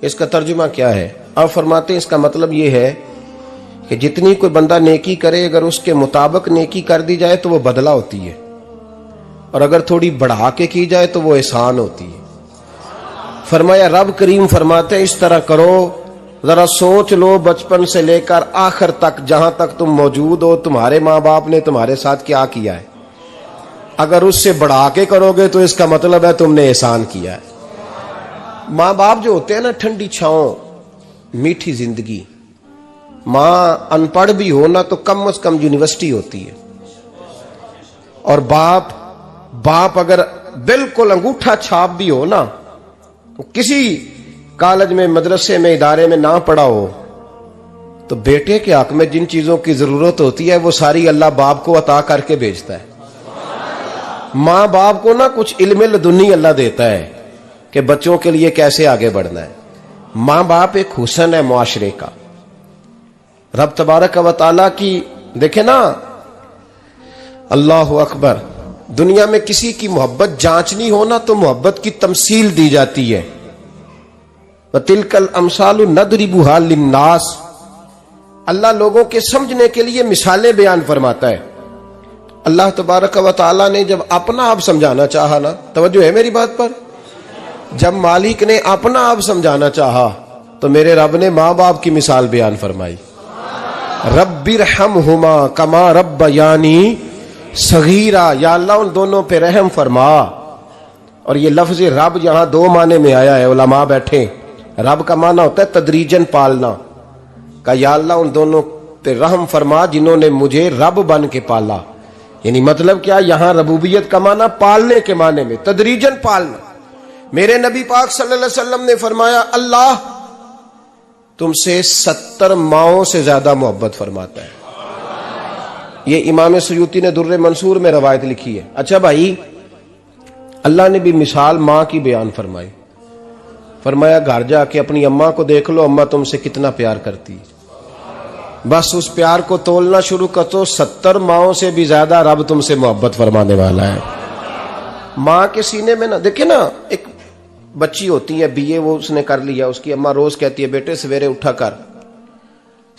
اس کا ترجمہ کیا ہے؟ آپ فرماتے ہیں اس کا مطلب یہ ہے کہ جتنی کوئی بندہ نیکی کرے اگر اس کے مطابق نیکی کر دی جائے تو وہ بدلہ ہوتی ہے، اور اگر تھوڑی بڑھا کے کی جائے تو وہ احسان ہوتی ہے۔ فرمایا رب کریم فرماتے ہیں اس طرح کرو، ذرا سوچ لو بچپن سے لے کر آخر تک جہاں تک تم موجود ہو تمہارے ماں باپ نے تمہارے ساتھ کیا کیا ہے، اگر اس سے بڑھا کے کرو گے تو اس کا مطلب ہے تم نے احسان کیا ہے۔ ماں باپ جو ہوتے ہیں نا، ٹھنڈی چھاؤں، میٹھی زندگی، ماں ان پڑھ بھی ہو نا تو کم از کم یونیورسٹی ہوتی ہے، اور باپ اگر بالکل انگوٹھا چھاپ بھی ہو نا، کسی کالج میں مدرسے میں ادارے میں نہ پڑھا ہو، تو بیٹے کے حق میں جن چیزوں کی ضرورت ہوتی ہے وہ ساری اللہ باپ کو عطا کر کے بھیجتا ہے۔ ماں باپ کو نا کچھ علم لدنی اللہ دیتا ہے کہ بچوں کے لیے کیسے آگے بڑھنا ہے۔ ماں باپ ایک حسن ہے معاشرے کا۔ رب تبارک و تعالیٰ کی دیکھیں نا، اللہ اکبر، دنیا میں کسی کی محبت جانچنی ہونا تو محبت کی تمثیل دی جاتی ہے۔ وَتِلْكَ الْأَمْثَالُ نَضْرِبُهَا لِلنَّاسِ، اللہ لوگوں کے سمجھنے کے لیے مثالیں بیان فرماتا ہے۔ اللہ تبارک و تعالیٰ نے جب اپنا آپ سمجھانا چاہا نا، توجہ ہے میری بات پر، جب مالک نے اپنا آپ سمجھانا چاہا تو میرے رب نے ماں باپ کی مثال بیان فرمائی۔ رب ارحمہما کما ربیانی صغیرا، یا اللہ ان دونوں پہ رحم فرما۔ اور یہ لفظ رب یہاں دو معنی میں آیا ہے، علماء بیٹھے، رب کا معنی ہوتا ہے تدریجن پالنا، کہ یا اللہ ان دونوں پہ رحم فرما جنہوں نے مجھے رب بن کے پالا۔ یعنی مطلب کیا، یہاں ربوبیت کا معنی پالنے کے معنی میں، تدریجن پالنا۔ میرے نبی پاک صلی اللہ علیہ وسلم نے فرمایا اللہ تم سے 70 ماؤں سے زیادہ محبت فرماتا ہے۔ یہ امام سیوطی نے در منصور میں روایت لکھی ہے۔ اچھا بھائی، اللہ نے بھی مثال ماں کی بیان فرمائی، فرمایا گھر جا کے اپنی اماں کو دیکھ لو، اماں تم سے کتنا پیار کرتی ہے، بس اس پیار کو تولنا شروع کر تو 70 ماؤں سے بھی زیادہ رب تم سے محبت فرمانے والا ہے۔ ماں کے سینے میں نا، دیکھیں نا، ایک بچی ہوتی ہے BA، وہ اس نے کر لیا، اس کی اماں روز کہتی ہے بیٹے سویرے اٹھا کر،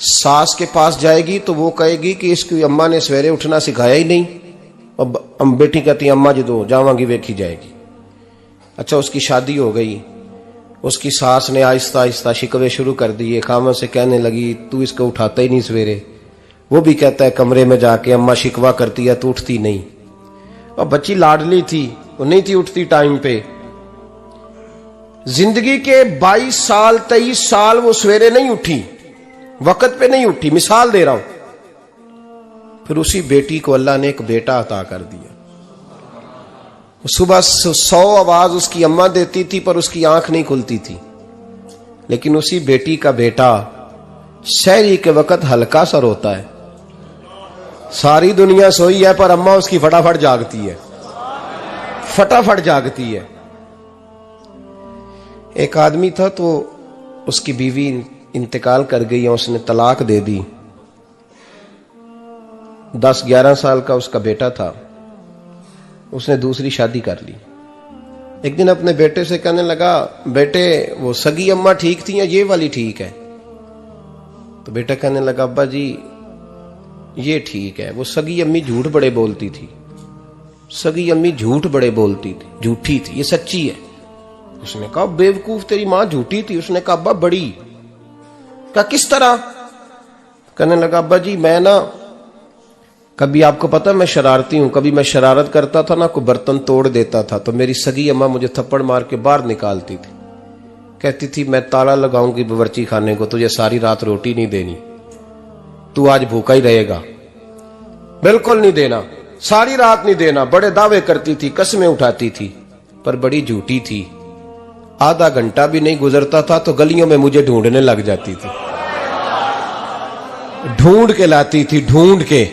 ساس کے پاس جائے گی تو وہ کہے گی کہ اس کی اماں نے سویرے اٹھنا سکھایا ہی نہیں، اور بیٹی کہتی ہے اماں جدو جاواں گی ویکھی جائے گی۔ اچھا اس کی شادی ہو گئی، اس کی ساس نے آہستہ آہستہ شکوے شروع کر دیے، خامن سے کہنے لگی تو اس کو اٹھاتا ہی نہیں سویرے، وہ بھی کہتا ہے کمرے میں جا کے اماں شکوہ کرتی ہے تو اٹھتی نہیں، اور بچی لاڈلی تھی، وہ نہیں تھی اٹھتی ٹائم پہ۔ زندگی کے 22 سال 23 سال وہ سویرے نہیں اٹھی، وقت پہ نہیں اٹھی، مثال دے رہا ہوں۔ پھر اسی بیٹی کو اللہ نے ایک بیٹا عطا کر دیا۔ صبح 100 آواز اس کی اماں دیتی تھی پر اس کی آنکھ نہیں کھلتی تھی، لیکن اسی بیٹی کا بیٹا سحری کے وقت ہلکا سا روتا ہے، ساری دنیا سوئی ہے پر اماں اس کی فٹافٹ جاگتی ہے، فٹافٹ جاگتی ہے۔ ایک آدمی تھا تو اس کی بیوی انتقال کر گئی اور اس نے طلاق دے دی، 10-11 سال کا اس کا بیٹا تھا، اس نے دوسری شادی کر لی۔ ایک دن اپنے بیٹے سے کہنے لگا بیٹے وہ سگی اماں ٹھیک تھی یا یہ والی ٹھیک ہے؟ تو بیٹا کہنے لگا ابا جی یہ ٹھیک ہے، وہ سگی امی جھوٹ بڑے بولتی تھی، سگی امی جھوٹ بڑے بولتی تھی، جھوٹی تھی، یہ سچی ہے۔ اس نے کہا بیوقوف تیری ماں جھوٹی تھی؟ اس نے کہا ابا بڑی۔ کہا کس طرح؟ کہنے لگا ابا جی میں نا کبھی، آپ کو پتا میں شرارتی ہوں، کبھی میں شرارت کرتا تھا نا، کوئی برتن توڑ دیتا تھا تو میری سگی اماں مجھے تھپڑ مار کے باہر نکالتی تھی، کہتی تھی میں تالا لگاؤں گی باورچی خانے کو، تجھے ساری رات روٹی نہیں دینی، تو آج بھوکا ہی رہے گا، بالکل نہیں دینا، ساری رات نہیں دینا۔ بڑے دعوے کرتی تھی، قسمیں اٹھاتی تھی، پر بڑی جھوٹی تھی۔ آدھا گھنٹہ بھی نہیں گزرتا تھا تو گلیوں میں مجھے ڈھونڈنے لگ جاتی تھی، ڈھونڈ کے لاتی تھی، ڈھونڈ کے،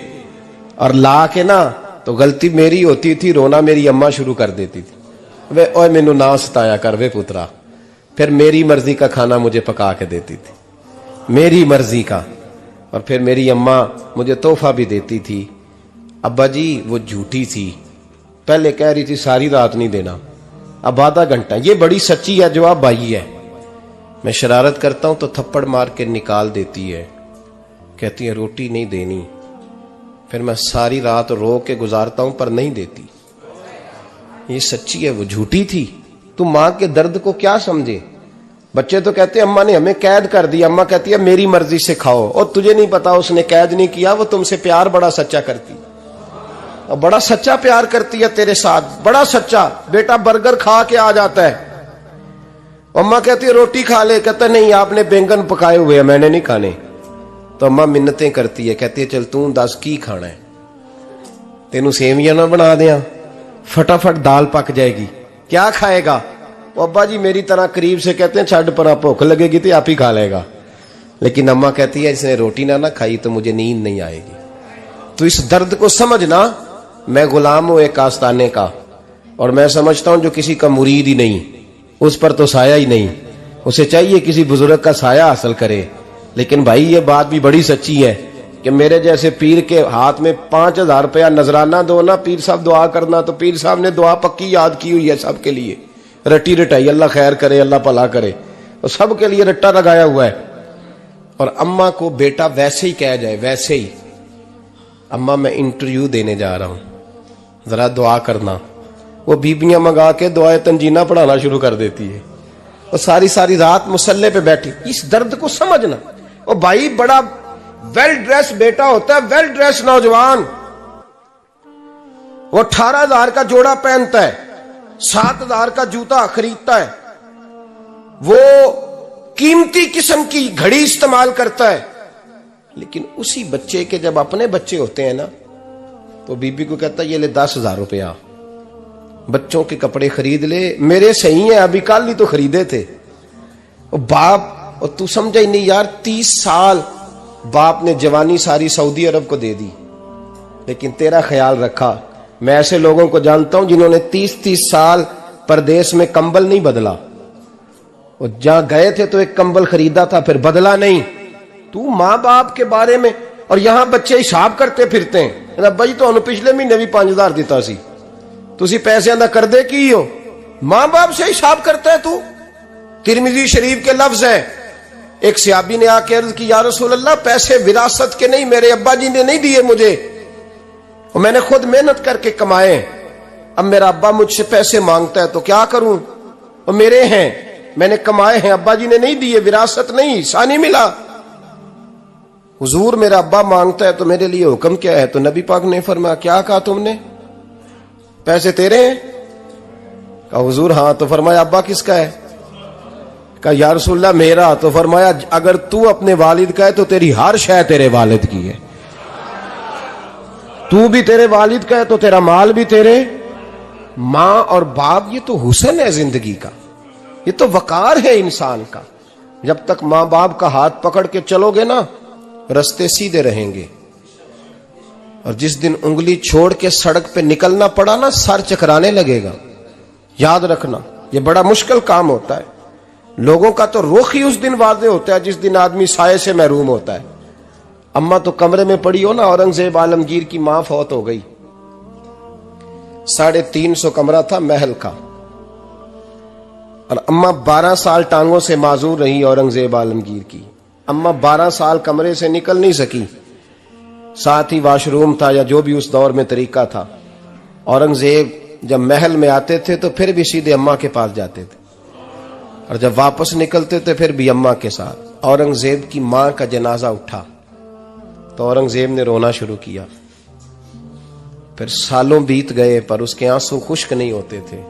اور لا کے نا تو غلطی میری ہوتی تھی، رونا میری اماں شروع کر دیتی تھی، وے اوے مینوں نہ ستایا کر وے پترا۔ پھر میری مرضی کا کھانا مجھے پکا کے دیتی تھی، میری مرضی کا، اور پھر میری اماں مجھے تحفہ بھی دیتی تھی۔ ابا جی وہ جھوٹی تھی، پہلے کہہ رہی تھی ساری رات نہیں دینا، اب آدھا گھنٹہ، یہ بڑی سچی ہے جو اب آئی ہے۔ میں شرارت کرتا ہوں تو تھپڑ مار کے نکال دیتی ہے، کہتی ہے روٹی نہیں دینی، پھر میں ساری رات رو کے گزارتا ہوں پر نہیں دیتی۔ یہ سچی ہے، وہ جھوٹی تھی۔ تو ماں کے درد کو کیا سمجھے؟ بچے تو کہتے ہیں اماں نے ہمیں قید کر دیا، اماں کہتی ہے میری مرضی سے کھاؤ، اور تجھے نہیں پتا اس نے قید نہیں کیا، وہ تم سے پیار بڑا سچا کرتی، اور بڑا سچا پیار کرتی ہے تیرے ساتھ، بڑا سچا۔ بیٹا برگر کھا کے آ جاتا ہے، اماں کہتی ہے روٹی کھا لے، کہتا ہے نہیں آپ نے بینگن پکائے ہوئے ہیں میں نے نہیں کھانے، تو اماں منتیں کرتی ہے، کہتی ہے چل توں دس کی کھانا ہے، تینوں سیویاں نہ بنا دیاں، فٹافٹ دال پک جائے گی، کیا کھائے گا؟ وہ ابا جی میری طرح قریب سے کہتے ہیں چھڈ پر بھوک لگے گی تو آپ ہی کھا لے گا، لیکن اماں کہتی ہے اس نے روٹی نہ کھائی تو مجھے نیند نہیں آئے گی۔ تو اس درد کو سمجھنا، میں غلام ہوں ایک آستانے کا، اور میں سمجھتا ہوں جو کسی کا مرید ہی نہیں اس پر تو سایہ ہی نہیں، اسے چاہیے کسی بزرگ کا سایہ حاصل کرے۔ لیکن بھائی یہ بات بھی بڑی سچی ہے کہ میرے جیسے پیر کے ہاتھ میں 5000 روپیہ نذرانہ دو نا، پیر صاحب دعا کرنا، تو پیر صاحب نے دعا پکی یاد کی ہوئی ہے سب کے لیے، رٹی رٹائی، اللہ خیر کرے اللہ بھلا کرے، اور سب کے لیے رٹا لگایا ہوا ہے۔ اور اماں کو بیٹا ویسے ہی کہہ جائے، ویسے ہی اماں میں انٹرویو دینے جا رہا ہوں ذرا دعا کرنا، وہ بیبیاں منگا کے دعائے تنجینہ پڑھانا شروع کر دیتی ہے، اور ساری ساری رات مسلح پہ بیٹھی۔ اس درد کو سمجھنا۔ اور بھائی بڑا ویل ڈریس بیٹا ہوتا ہے، ویل ڈریس نوجوان، وہ 18,000 کا جوڑا پہنتا ہے، 7,000 کا جوتا خریدتا ہے، وہ قیمتی قسم کی گھڑی استعمال کرتا ہے، لیکن اسی بچے کے جب اپنے بچے ہوتے ہیں نا تو بی بی کو کہتا ہے یہ لے 10,000 روپیہ بچوں کے کپڑے خرید لے، میرے صحیح ہیں ابھی کل ہی تو خریدے تھے۔ اور باپ، اور تو سمجھا ہی نہیں یار، 30 سال باپ نے جوانی ساری سعودی عرب کو دے دی، لیکن تیرا خیال رکھا۔ میں ایسے لوگوں کو جانتا ہوں جنہوں نے 30 سال پردیس میں کمبل نہیں بدلا، اور جہاں گئے تھے تو ایک کمبل خریدا تھا پھر بدلا نہیں۔ تو ماں باپ کے بارے میں، اور یہاں بچے حساب کرتے پھرتے ہیں، ابا جی تو پچھلے مہینے بھی 5,000 دیتا سی، تسی پیسے ادا کر دے کی ہو؟ ماں باپ سے حساب کرتا ہے تو۔ ترمذی شریف کے لفظ ہیں، ایک صحابی نے آ کے عرض کی یا رسول اللہ پیسے وراثت کے نہیں، میرے ابا جی نے نہیں دیے مجھے، اور میں نے خود محنت کر کے کمائے، اب میرا ابا مجھ سے پیسے مانگتا ہے تو کیا کروں، اور میرے ہیں میں نے کمائے ہیں، ابا جی نے نہیں دیے، وراثت نہیں، حصہ نہیں ملا۔ حضور میرا ابا مانگتا ہے تو میرے لیے حکم کیا ہے؟ تو نبی پاک نے فرمایا کیا کہا تم نے؟ پیسے تیرے ہیں؟ کہا حضور ہاں۔ تو فرمایا ابا کس کا ہے؟ کہا یا رسول اللہ میرا۔ تو فرمایا اگر تو اپنے والد کا ہے تو تیری ہر شے تیرے والد کی ہے، تو بھی تیرے والد کا ہے تو تیرا مال بھی تیرے۔ ماں اور باپ یہ تو حسن ہے زندگی کا، یہ تو وقار ہے انسان کا۔ جب تک ماں باپ کا ہاتھ پکڑ کے چلو گے نا رستے سیدھے رہیں گے، اور جس دن انگلی چھوڑ کے سڑک پہ نکلنا پڑا نا سر چکرانے لگے گا۔ یاد رکھنا یہ بڑا مشکل کام ہوتا ہے۔ لوگوں کا تو رخ ہی اس دن واضح ہوتا ہے جس دن آدمی سائے سے محروم ہوتا ہے۔ اماں تو کمرے میں پڑی ہو نا، اورنگزیب عالمگیر کی ماں فوت ہو گئی، 350 کمرہ تھا محل کا، اور اماں 12 سال ٹانگوں سے معذور رہی اورنگزیب عالمگیر کی۔ اماں 12 سال کمرے سے نکل نہیں سکی، ساتھ ہی واش روم تھا یا جو بھی اس دور میں طریقہ تھا۔ اورنگزیب جب محل میں آتے تھے تو پھر بھی سیدھے اماں کے پاس جاتے تھے، اور جب واپس نکلتے تھے پھر بھی اماں کے ساتھ۔ اورنگزیب کی ماں کا جنازہ اٹھا تو اورنگزیب نے رونا شروع کیا، پھر سالوں بیت گئے پر اس کے آنسو خشک نہیں ہوتے تھے۔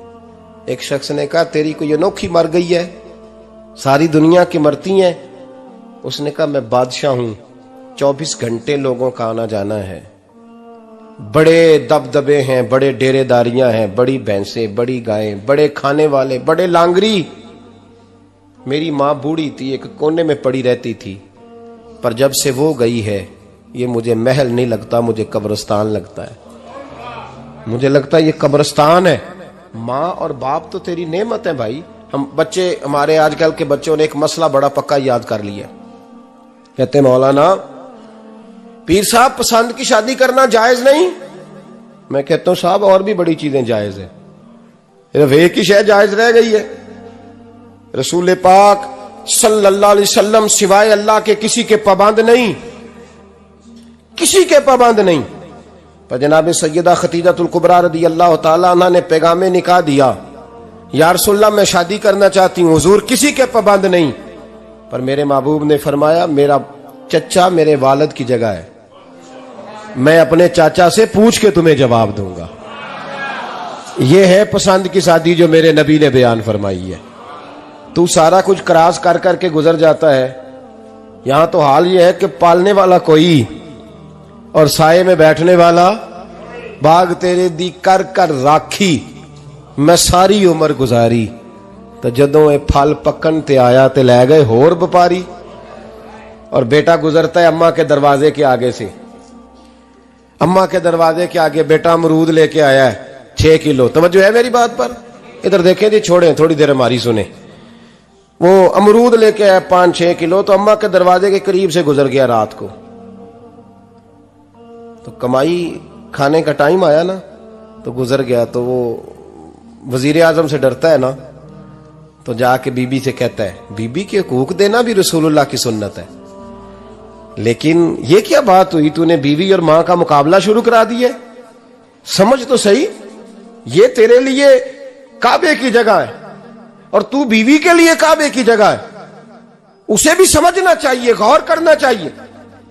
ایک شخص نے کہا تیری کوئی انوکھی مر گئی ہے، ساری دنیا کی مرتی ہیں؟ اس نے کہا میں بادشاہ ہوں، 24 گھنٹے لوگوں کا آنا جانا ہے، بڑے دبدبے ہیں، بڑے ڈیرے داریاں ہیں، بڑی بھینسیں، بڑی گائیں، بڑے کھانے والے، بڑے لانگری۔ میری ماں بوڑھی تھی، ایک کونے میں پڑی رہتی تھی، پر جب سے وہ گئی ہے یہ مجھے محل نہیں لگتا، مجھے قبرستان لگتا ہے، مجھے لگتا ہے یہ قبرستان ہے۔ ماں اور باپ تو تیری نعمت ہے بھائی۔ ہم بچے، ہمارے آج کل کے بچوں نے ایک مسئلہ بڑا پکا یاد کر لیا، کہتے مولانا پیر صاحب پسند کی شادی کرنا جائز نہیں؟ میں کہتا ہوں صاحب اور بھی بڑی چیزیں جائز ہیں، صرف ایک ہی شے جائز رہ گئی ہے۔ رسول پاک صلی اللہ علیہ وسلم سوائے اللہ کے کسی کے پابند نہیں، کسی کے پابند نہیں۔ پر جناب سیدہ خدیجہ الکبریٰ رضی اللہ تعالیٰ عنہ نے پیغام نکاح دیا، یا رسول اللہ میں شادی کرنا چاہتی ہوں، حضور کسی کے پابند نہیں۔ پر میرے محبوب نے فرمایا میرا چچا میرے والد کی جگہ ہے، میں اپنے چاچا سے پوچھ کے تمہیں جواب دوں گا۔ یہ ہے پسند کی شادی جو میرے نبی نے بیان فرمائی ہے۔ تو سارا کچھ کراس کر کر کے گزر جاتا ہے، یہاں تو حال یہ ہے کہ پالنے والا کوئی اور سائے میں بیٹھنے والا، باغ تیرے دی کر کر راکھی میں ساری عمر گزاری، تو جدوں اے پھل پکن تے آیا تے لے گئے ہور بپاری۔ اور بیٹا گزرتا ہے اماں کے دروازے کے آگے سے، اماں کے دروازے کے آگے بیٹا امرود لے کے آیا ہے 6 کلو۔ توجہ ہے میری بات پر؟ ادھر دیکھیں جی، چھوڑیں تھوڑی دیر ہماری سنیں۔ وہ امرود لے کے آیا 5-6 کلو، تو اماں کے دروازے کے قریب سے گزر گیا رات کو، تو کمائی کھانے کا ٹائم آیا نا، تو گزر گیا۔ تو وہ وزیر اعظم سے ڈرتا ہے نا، تو جا کے بی بی سے کہتا ہے بی بی کے حقوق دینا بھی رسول اللہ کی سنت ہے، لیکن یہ کیا بات ہوئی، تو نے بیوی اور ماں کا مقابلہ شروع کرا دی ہے؟ سمجھ تو صحیح، یہ تیرے لیے کعبے کی جگہ ہے اور تو بیوی کے لیے کعبے کی جگہ ہے، اسے بھی سمجھنا چاہیے، غور کرنا چاہیے۔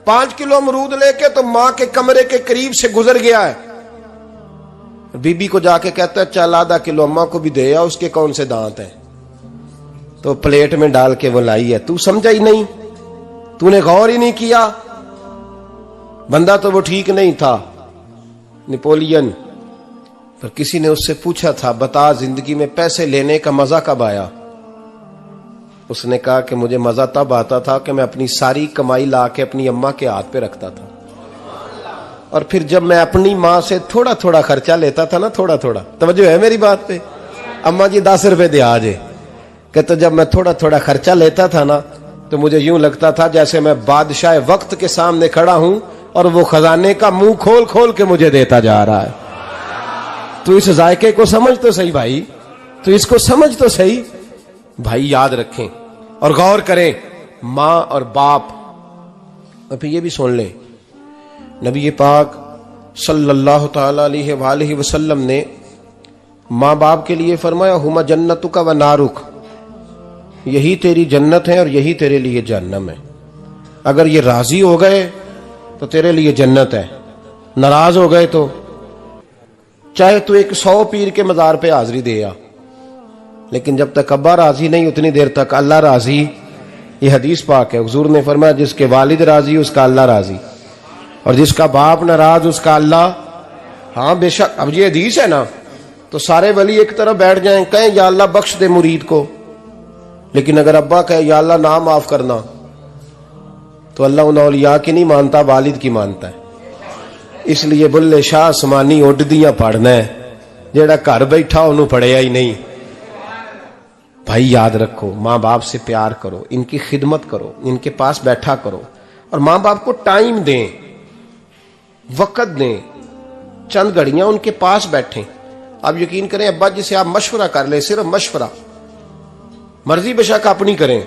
5 کلو امرود لے کے تو ماں کے کمرے کے قریب سے گزر گیا ہے، بی بی کو جا کے کہتا ہے چل آدھا کلو اماں کو بھی دے آ، اس کے کون سے دانت ہیں، تو پلیٹ میں ڈال کے وہ لائی ہے۔ تو سمجھا ہی نہیں، تو نے غور ہی نہیں کیا۔ بندہ تو وہ ٹھیک نہیں تھا، نپولین، پر کسی نے اس سے پوچھا تھا بتا زندگی میں پیسے لینے کا مزہ کب آیا؟ اس نے کہا کہ مجھے مزہ تب آتا تھا کہ میں اپنی ساری کمائی لا کے اپنی اماں کے ہاتھ پہ رکھتا تھا، اور پھر جب میں اپنی ماں سے تھوڑا تھوڑا خرچہ لیتا تھا نا، تھوڑا تھوڑا، توجہ ہے میری بات پہ؟ اماں جی 10 روپے دے آجے، کہ تو جب میں تھوڑا تھوڑا خرچہ لیتا تھا نا، تو مجھے یوں لگتا تھا جیسے میں بادشاہ وقت کے سامنے کھڑا ہوں اور وہ خزانے کا منہ کھول کھول کے مجھے دیتا جا رہا ہے۔ تو اس ذائقے کو سمجھ تو صحیح بھائی، تو اس کو سمجھ تو صحیح بھائی۔ یاد رکھیں اور غور کریں، ماں اور باپ۔ اور پھر یہ بھی سن لیں، نبی پاک صلی اللہ تعالی علیہ وآلہ وسلم نے ماں باپ کے لیے فرمایا ہما جنتک و نارک، یہی تیری جنت ہے اور یہی تیرے لیے جہنم ہے۔ اگر یہ راضی ہو گئے تو تیرے لیے جنت ہے، ناراض ہو گئے تو چاہے تو ایک 100 پیر کے مزار پہ حاضری دے آ، لیکن جب تک ابا راضی نہیں اتنی دیر تک اللہ راضی۔ یہ حدیث پاک ہے، حضور نے فرمایا جس کے والد راضی اس کا اللہ راضی، اور جس کا باپ ناراض اس کا اللہ۔ ہاں بے شک، اب یہ حدیث ہے نا، تو سارے ولی ایک طرف بیٹھ جائیں، کہیں یا اللہ بخش دے مرید کو، لیکن اگر ابا کہے یا اللہ نہ معاف کرنا، تو اللہ ان اولیاء کی نہیں مانتا، والد کی مانتا ہے۔ اس لیے بلے شاہ آسمانی اڈ دیاں پڑھنا ہے، جیڑا گھر بیٹھا انہوں پڑھیا ہی نہیں۔ بھائی یاد رکھو، ماں باپ سے پیار کرو، ان کی خدمت کرو، ان کے پاس بیٹھا کرو، اور ماں باپ کو ٹائم دیں، وقت دیں، چند گھڑیاں ان کے پاس بیٹھیں۔ آپ یقین کریں ابا جی سے آپ مشورہ کر لیں، صرف مشورہ، مرضی بے شک اپنی کریں،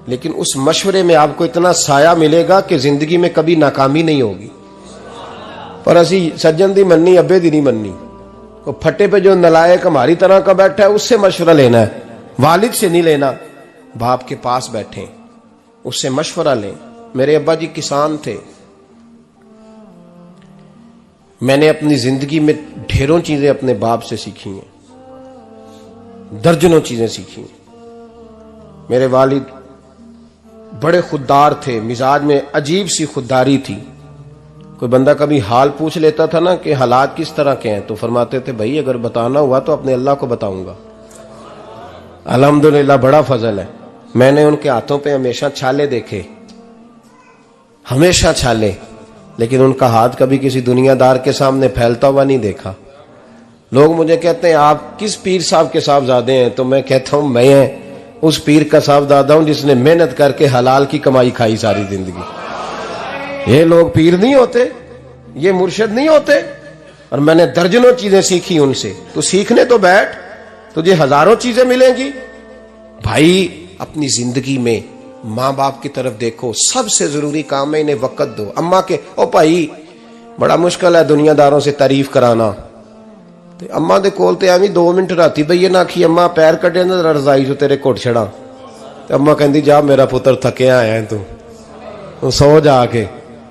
لیکن اس مشورے میں آپ کو اتنا سایہ ملے گا کہ زندگی میں کبھی ناکامی نہیں ہوگی۔ پر اسی سجن دی مننی ابے دی نہیں مننی، کو پھٹے پہ جو نلائق ہماری طرح کا بیٹھا ہے اس سے مشورہ لینا ہے، والد سے نہیں لینا۔ باپ کے پاس بیٹھیں، اس سے مشورہ لیں۔ میرے ابا جی کسان تھے، میں نے اپنی زندگی میں ڈھیروں چیزیں اپنے باپ سے سیکھی ہیں، درجنوں چیزیں سیکھی ہیں۔ میرے والد بڑے خوددار تھے، مزاج میں عجیب سی خودداری تھی۔ کوئی بندہ کبھی حال پوچھ لیتا تھا نا کہ حالات کس طرح کے ہیں، تو فرماتے تھے بھائی اگر بتانا ہوا تو اپنے اللہ کو بتاؤں گا۔ الحمدللہ بڑا فضل ہے، میں نے ان کے ہاتھوں پہ ہمیشہ چھالے دیکھے، ہمیشہ چھالے، لیکن ان کا ہاتھ کبھی کسی دنیا دار کے سامنے پھیلتا ہوا نہیں دیکھا۔ لوگ مجھے کہتے ہیں آپ کس پیر صاحب کے صاحبزادے ہیں، تو میں کہتا ہوں میں اس پیر کا صاحبزادہ ہوں جس نے محنت کر کے حلال کی کمائی کھائی ساری زندگی۔ یہ لوگ پیر نہیں ہوتے، یہ مرشد نہیں ہوتے، اور میں نے درجنوں چیزیں سیکھی ان سے۔ تو سیکھنے تو بیٹھ، تجھے ہزاروں چیزیں ملیں گی۔ بھائی اپنی زندگی میں ماں باپ کی طرف دیکھو. سب سے ضروری کام ہے انہیں وقت دو. اماں کے او بھائی بڑا مشکل ہے دنیا داروں سے تعریف کرانا. اماں دے کول تے ایویں 2 منٹ راتی بھئی نہ آکھی اماں پیر کڈے نہ رضائی جو تیرے گھٹ چھڑا. تے اماں کہندی جا میرا پتر تھکیا آیا ہے تو سو جا کے.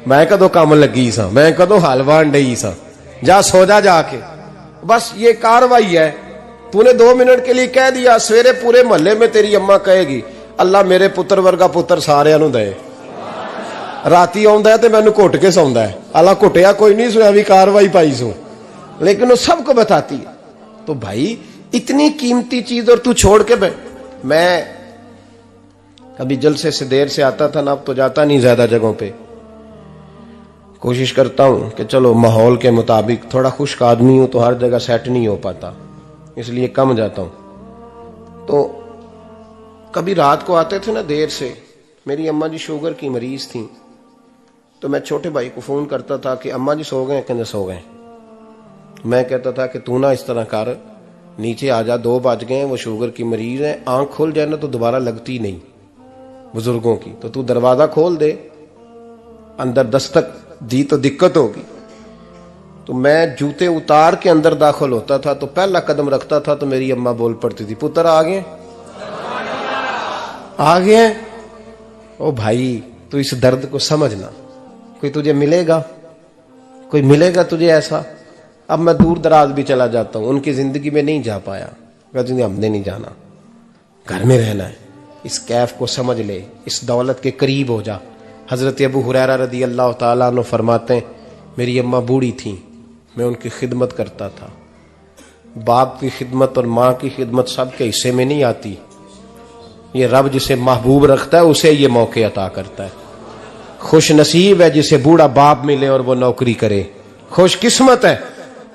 میں کدو کام لگی سا, میں کدو حل وان ڈئی سا, جا سو جا کے. بس یہ کاروائی ہے. تو نے 2 منٹ کے لیے کہہ دیا, سویرے پورے محلے میں تیری اماں کہے گی اللہ میرے پتر ورگا پتر سارے نو دے. راتی آندا ہے تے مینوں گھٹ کے سوندا ہے. اللہ گھٹیا کوئی نہیں سویا بھی کاروائی پائی سو, لیکن وہ سب کو بتاتی ہے. تو بھائی اتنی قیمتی چیز اور تو چھوڑ کے میں کبھی جلسے سے دیر سے آتا تھا نا, اب تو جاتا نہیں زیادہ جگہوں پہ. کوشش کرتا ہوں کہ چلو ماحول کے مطابق, تھوڑا خشک آدمی ہوں تو ہر جگہ سیٹ نہیں ہو پاتا, اس لیے کم جاتا ہوں. تو کبھی رات کو آتے تھے نا دیر سے, میری اماں جی شوگر کی مریض تھیں, تو میں چھوٹے بھائی کو فون کرتا تھا کہ اماں جی سو گئے, کہنے سو گئے. میں کہتا تھا کہ تو نہ اس طرح کر, نیچے آ جا, 2 بج گئے, وہ شوگر کی مریض ہے, آنکھ کھل جائے نا تو دوبارہ لگتی نہیں بزرگوں کی, تو دروازہ کھول دے, اندر دستک دی تو دقت ہوگی. تو میں جوتے اتار کے اندر داخل ہوتا تھا, تو پہلا قدم رکھتا تھا تو میری اماں بول پڑتی تھی پتر آ گئے آ گئے. او بھائی تو اس درد کو سمجھنا, کوئی تجھے ملے گا, کوئی ملے گا تجھے ایسا. اب میں دور دراز بھی چلا جاتا ہوں, ان کی زندگی میں نہیں جا پایا, کہتے ہیں ہم نے نہیں جانا, گھر میں رہنا ہے. اس کیف کو سمجھ لے, اس دولت کے قریب ہو جا. حضرت ابو ہریرہ رضی اللہ تعالیٰ عنہ فرماتے ہیں میری اماں بوڑھی تھیں, میں ان کی خدمت کرتا تھا. باپ کی خدمت اور ماں کی خدمت سب کے حصے میں نہیں آتی. یہ رب جسے محبوب رکھتا ہے اسے یہ موقع عطا کرتا ہے. خوش نصیب ہے جسے بوڑھا باپ ملے اور وہ نوکری کرے, خوش قسمت ہے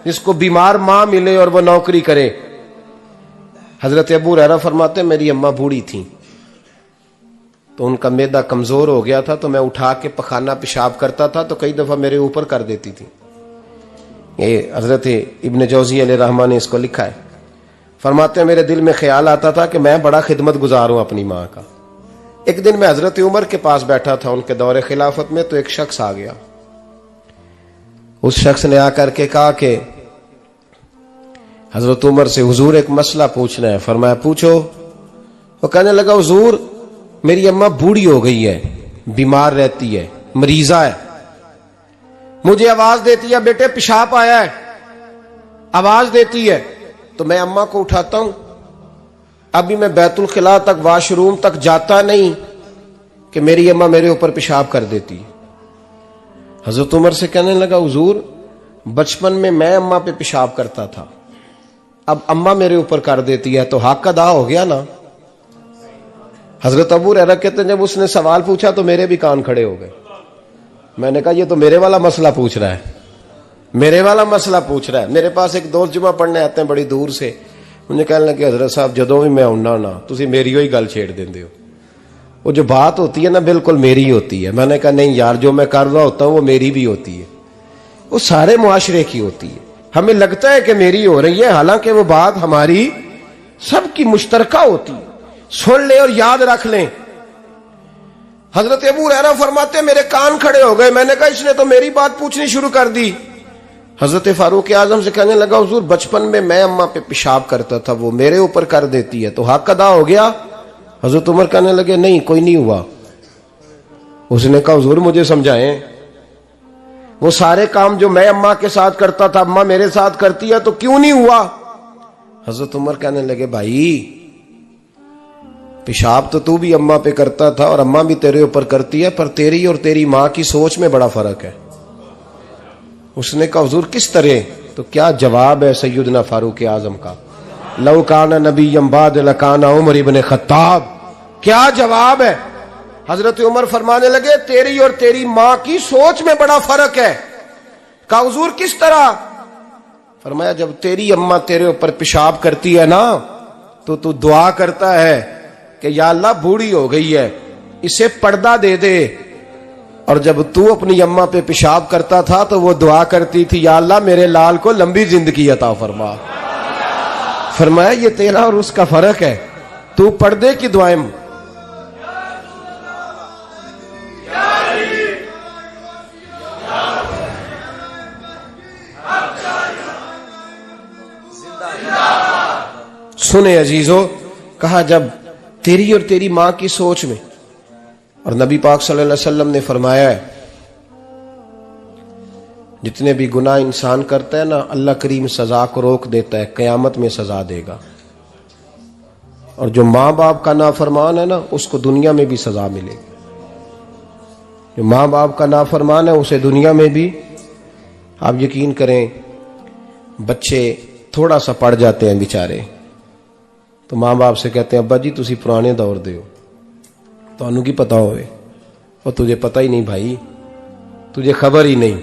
جس کو بیمار ماں ملے اور وہ نوکری کرے. حضرت ابو ہریرہ فرماتے ہیں میری اماں بوڑھی تھیں, تو ان کا معدہ کمزور ہو گیا تھا, تو میں اٹھا کے پخانہ پیشاب کرتا تھا تو کئی دفعہ میرے اوپر کر دیتی تھی. یہ حضرت ابن جوزی علیہ رحمہ نے اس کو لکھا ہے. فرماتے ہیں میرے دل میں خیال آتا تھا کہ میں بڑا خدمت گزار ہوں اپنی ماں کا. ایک دن میں حضرت عمر کے پاس بیٹھا تھا ان کے دور خلافت میں, تو ایک شخص آ گیا. اس شخص نے آ کر کے کہا کہ حضرت عمر سے حضور ایک مسئلہ پوچھنا ہے. فرمایا پوچھو. وہ کہنے لگا حضور میری اماں بوڑھی ہو گئی ہے, بیمار رہتی ہے, مریضہ ہے, مجھے آواز دیتی ہے بیٹے پیشاب آیا ہے, آواز دیتی ہے, تو میں اماں کو اٹھاتا ہوں. ابھی میں بیت الخلاء تک, واش روم تک جاتا نہیں کہ میری اماں میرے اوپر پیشاب کر دیتی. حضرت عمر سے کہنے لگا حضور بچپن میں اماں پہ پیشاب کرتا تھا, اب اماں میرے اوپر کر دیتی ہے تو حق ادا ہو گیا نا. حضرت ابو ہریرہ کہتے ہیں جب اس نے سوال پوچھا تو میرے بھی کان کھڑے ہو گئے. میں نے کہا یہ تو میرے والا مسئلہ پوچھ رہا ہے, میرے والا مسئلہ پوچھ رہا ہے. میرے پاس ایک دوست جمعہ پڑھنے آتے ہیں بڑی دور سے, مجھے کہنے لگے حضرت صاحب جدوں بھی میں آنا نا تسی میری ہوئی گل چھیڑ دیندے ہو, وہ جو بات ہوتی ہے نا بالکل میری ہوتی ہے. میں نے کہا نہیں یار جو میں کر رہا ہوتا ہوں وہ میری بھی ہوتی ہے, وہ سارے معاشرے کی ہوتی ہے. ہمیں لگتا ہے کہ میری ہو رہی ہے, حالانکہ وہ بات ہماری سب کی مشترکہ ہوتی ہے. سن لے اور یاد رکھ لیں. حضرت ابو ہریرہ فرماتے میرے کان کھڑے ہو گئے. میں نے کہا اس نے تو میری بات پوچھنی شروع کر دی. حضرت فاروق اعظم سے کہنے لگا حضور بچپن میں اماں پہ پیشاب کرتا تھا, وہ میرے اوپر کر دیتی ہے تو حق ادا ہو گیا. حضرت عمر کہنے لگے نہیں کوئی نہیں ہوا. اس نے کہا حضور مجھے سمجھائیں, وہ سارے کام جو میں اماں کے ساتھ کرتا تھا اماں میرے ساتھ کرتی ہے تو کیوں نہیں ہوا. حضرت عمر کہنے لگے بھائی پیشاب تو بھی اماں پہ کرتا تھا اور اماں بھی تیرے اوپر کرتی ہے, پر تیری اور تیری ماں کی سوچ میں بڑا فرق ہے. اس نے کہا حضور کس طرح؟ تو کیا جواب ہے سیدنا فاروق اعظم کا, لو کان نبی بعد لکان عمر ابن خطاب. کیا جواب ہے. حضرت عمر فرمانے لگے تیری اور تیری ماں کی سوچ میں بڑا فرق ہے. کہا حضور کس طرح؟ فرمایا جب تیری اماں تیرے اوپر پیشاب کرتی ہے نا تو دعا کرتا ہے کہ یا اللہ بوڑھی ہو گئی ہے اسے پردہ دے دے, اور جب تو اپنی اماں پہ پیشاب کرتا تھا تو وہ دعا کرتی تھی یا اللہ میرے لال کو لمبی زندگی عطا فرما. فرمایا یہ تیرا اور اس کا فرق ہے, تو پردے کی دعائیں سنے عزیزو، کہا جب تیری اور تیری ماں کی سوچ میں، اور نبی پاک صلی اللہ علیہ وسلم نے فرمایا ہے جتنے بھی گناہ انسان کرتا ہے نا، اللہ کریم سزا کو روک دیتا ہے، قیامت میں سزا دے گا، اور جو ماں باپ کا نافرمان ہے نا اس کو دنیا میں بھی سزا ملے گی۔ جو ماں باپ کا نافرمان ہے اسے دنیا میں بھی، آپ یقین کریں بچے تھوڑا سا پڑ جاتے ہیں بیچارے، تو ماں باپ سے کہتے ہیں ابا جی تسی پرانے دور دے ہو، تو انہوں کی پتہ ہوئے، اور تجھے پتہ ہی نہیں بھائی، تجھے خبر ہی نہیں،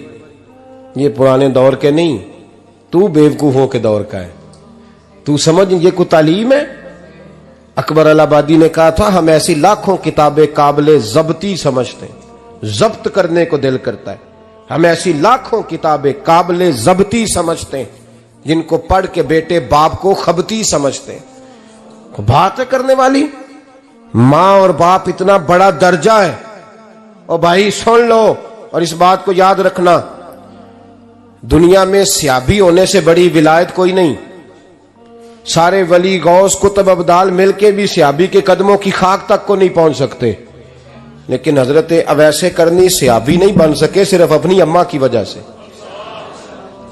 یہ پرانے دور کے نہیں، تو بیوقوفوں کے دور کا ہے، تو سمجھ یہ کوئی تعلیم ہے؟ اکبر الہآبادی نے کہا تھا ہم ایسی لاکھوں کتابیں قابل ضبطی سمجھتے ہیں، ضبط کرنے کو دل کرتا ہے، ہم ایسی لاکھوں کتابیں قابل ضبطی سمجھتے ہیں جن کو پڑھ کے بیٹے باپ کو خبتی سمجھتے ہیں۔ بات ہے کرنے والی، ماں اور باپ اتنا بڑا درجہ ہے، اور بھائی سن لو اور اس بات کو یاد رکھنا، دنیا میں سیابی ہونے سے بڑی ولایت کوئی نہیں، سارے ولی غوث کتب ابدال مل کے بھی سیابی کے قدموں کی خاک تک کو نہیں پہنچ سکتے، لیکن حضرت اویس کرنی سیابی نہیں بن سکے صرف اپنی اماں کی وجہ سے،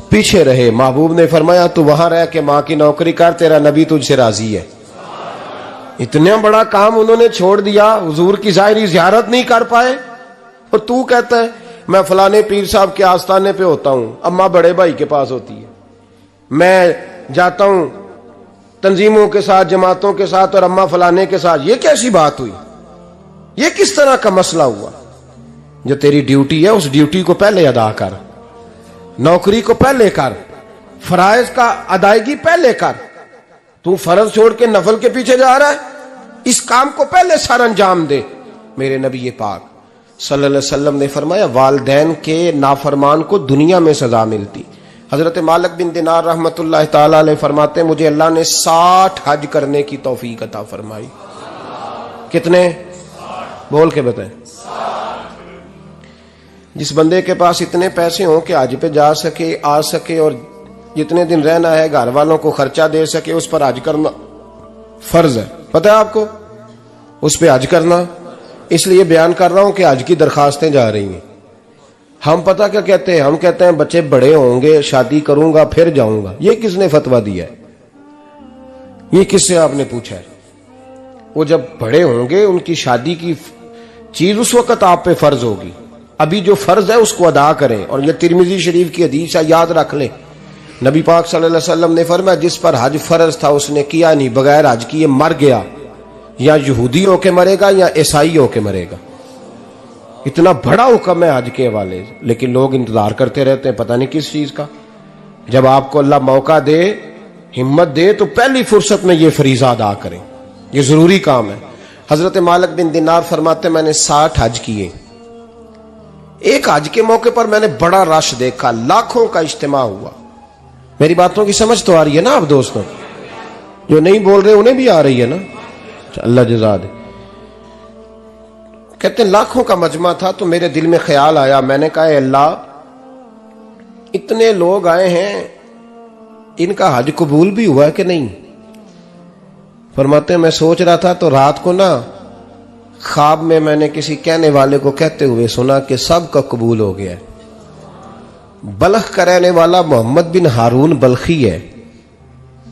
پیچھے رہے۔ محبوب نے فرمایا تو وہاں رہ کے ماں کی نوکری کر، تیرا نبی تجھ سے راضی ہے۔ اتنا بڑا کام انہوں نے چھوڑ دیا، حضور کی ظاہری زیارت نہیں کر پائے، اور تو کہتا ہے میں فلانے پیر صاحب کے آستانے پہ ہوتا ہوں، اماں بڑے بھائی کے پاس ہوتی ہے، میں جاتا ہوں تنظیموں کے ساتھ جماعتوں کے ساتھ اور اماں فلانے کے ساتھ۔ یہ کیسی بات ہوئی؟ یہ کس طرح کا مسئلہ ہوا؟ جو تیری ڈیوٹی ہے اس ڈیوٹی کو پہلے ادا کر، نوکری کو پہلے کر، فرائض کا ادائیگی پہلے کر۔ تو فرض چھوڑ کے نفل کے پیچھے جا رہا ہے، اس کام کو پہلے سر انجام دے۔ میرے نبی پاک صلی اللہ علیہ وسلم نے فرمایا والدین کے نافرمان کو دنیا میں سزا ملتی۔ حضرت مالک بن دینار رحمت اللہ تعالی علیہ فرماتے ہیں مجھے اللہ نے 60 حج کرنے کی توفیق عطا فرمائی۔ کتنے؟ بول کے بتائیں۔ جس بندے کے پاس اتنے پیسے ہوں کہ حج پہ جا سکے، آ سکے، اور جتنے دن رہنا ہے گھر والوں کو خرچہ دے سکے، اس پر حج کرنا فرض ہے۔ پتہ ہے آپ کو اس پہ حج کرنا؟ اس لیے بیان کر رہا ہوں کہ حج کی درخواستیں جا رہی ہیں۔ ہم پتہ کیا کہتے ہیں؟ ہم کہتے ہیں بچے بڑے ہوں گے، شادی کروں گا پھر جاؤں گا۔ یہ کس نے فتویٰ دیا ہے؟ یہ کس سے آپ نے پوچھا ہے؟ وہ جب بڑے ہوں گے ان کی شادی کی چیز اس وقت آپ پہ فرض ہوگی، ابھی جو فرض ہے اس کو ادا کریں۔ اور یہ ترمذی شریف کی حدیث ہے، یاد رکھ لیں، نبی پاک صلی اللہ علیہ وسلم نے فرمایا جس پر حج فرض تھا اس نے کیا نہیں، بغیر حج کیے مر گیا، یا یہودی ہو کے مرے گا یا عیسائی ہو کے مرے گا۔ اتنا بڑا حکم ہے حج کے حوالے سے، لیکن لوگ انتظار کرتے رہتے ہیں پتہ نہیں کس چیز کا۔ جب آپ کو اللہ موقع دے، ہمت دے، تو پہلی فرصت میں یہ فریضہ ادا کریں، یہ ضروری کام ہے۔ حضرت مالک بن دینار فرماتے میں نے 60 حج کیے۔ ایک حج کے موقع پر میں نے بڑا رش دیکھا، لاکھوں کا اجتماع ہوا۔ میری باتوں کی سمجھ تو آ رہی ہے نا آپ دوستوں؟ جو نہیں بول رہے انہیں بھی آ رہی ہے نا؟ اللہ جزا دے۔ کہتے ہیں لاکھوں کا مجمع تھا، تو میرے دل میں خیال آیا، میں نے کہا اے اللہ اتنے لوگ آئے ہیں، ان کا حج قبول بھی ہوا ہے کہ نہیں؟ فرماتے ہیں میں سوچ رہا تھا تو رات کو نا خواب میں نے کسی کہنے والے کو کہتے ہوئے سنا کہ سب کا قبول ہو گیا ہے۔ بلخ کا رہنے والا محمد بن ہارون بلخی ہے،